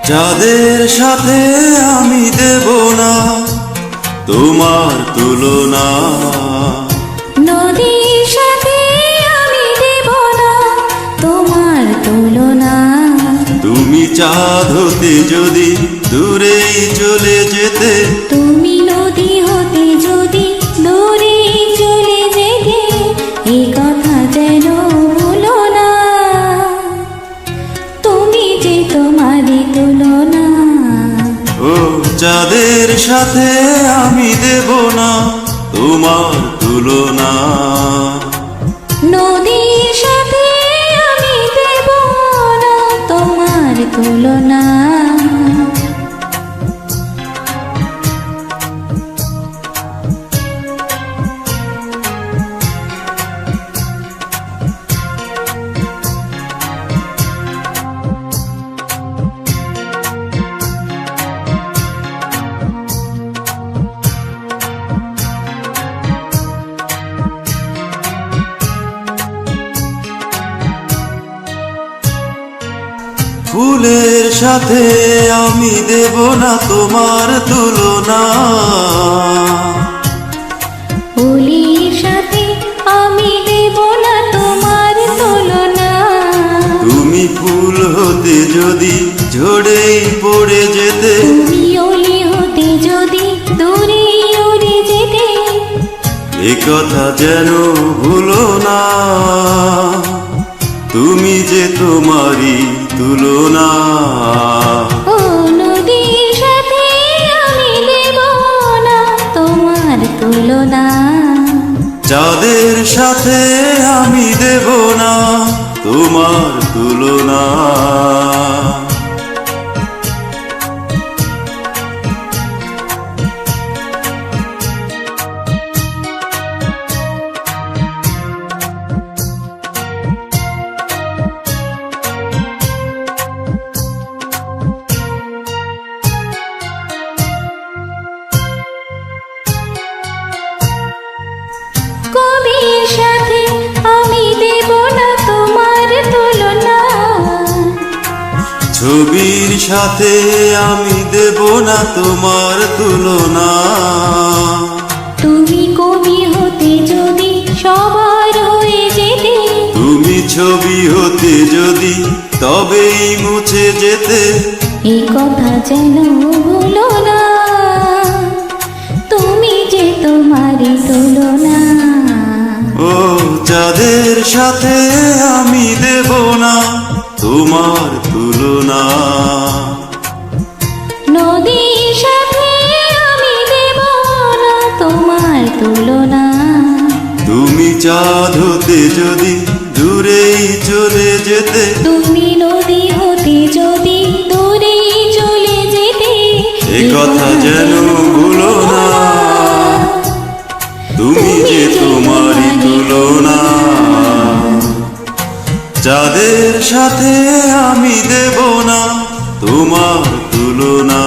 যাদের সাথে আমি দেব না তোমার তুলনা, নদীর সাথে আমি দেব না তোমার তুলনা। তুমি চাঁদ হতে যদি দূরেই চলে যেতে, তুমি নদী হতে যদি দূরে চলে যেতে, এই কথা যেন ভুলো না, তুমি যে তোমারই তুলনা। ও যাদের সাথে আমি দেব না তোমার তুলনা, নদীর সাথে আমি দেব না তোমার তুলনা। ফুলের সাথে আমি দেব না তোমার তুলনা, ফুলের সাথে আমি দেব না তোমার তুলনা। তুমি ফুল হতে যদি ঝড়েই পড়ে যেতে, তুমি অলি হতে যদি দূরে উড়ে যেতে, এ কথা যেন ভুলো না, তুমি যে তোমারই তুলনা। ও নদীর সাথে আমি দেব না তোমার তুলনা, যাদের সাথে আমি দেব না তোমার তুলনা। কবির সাথে আমি দেব না তোমার তুলনা, ছবির সাথে আমি দেব না তোমার তুলনা, তুমি কবি হতে যদি সবার হয়ে যেতে, তুমি ছবি হতে যদি তবেই মুছে যেতে, এই কথা যেন ভুলো না, তুমি যে তোমারই তুলনা। ও যাদের সাথে আমি দেব না তোমার তুলনা, নদীর সাথে আমি দেব না তোমার তুলনা। তুমি চাঁদ হতে যদি দূরেই চলে যেতে, তুমি নদী হতে যদি দূরে চলে যেতে, এ কথা যেন ভুলো না, তুমি যে তোমারই তুলনা। যাদের সাথে আমি দেব না তোমার তুলনা।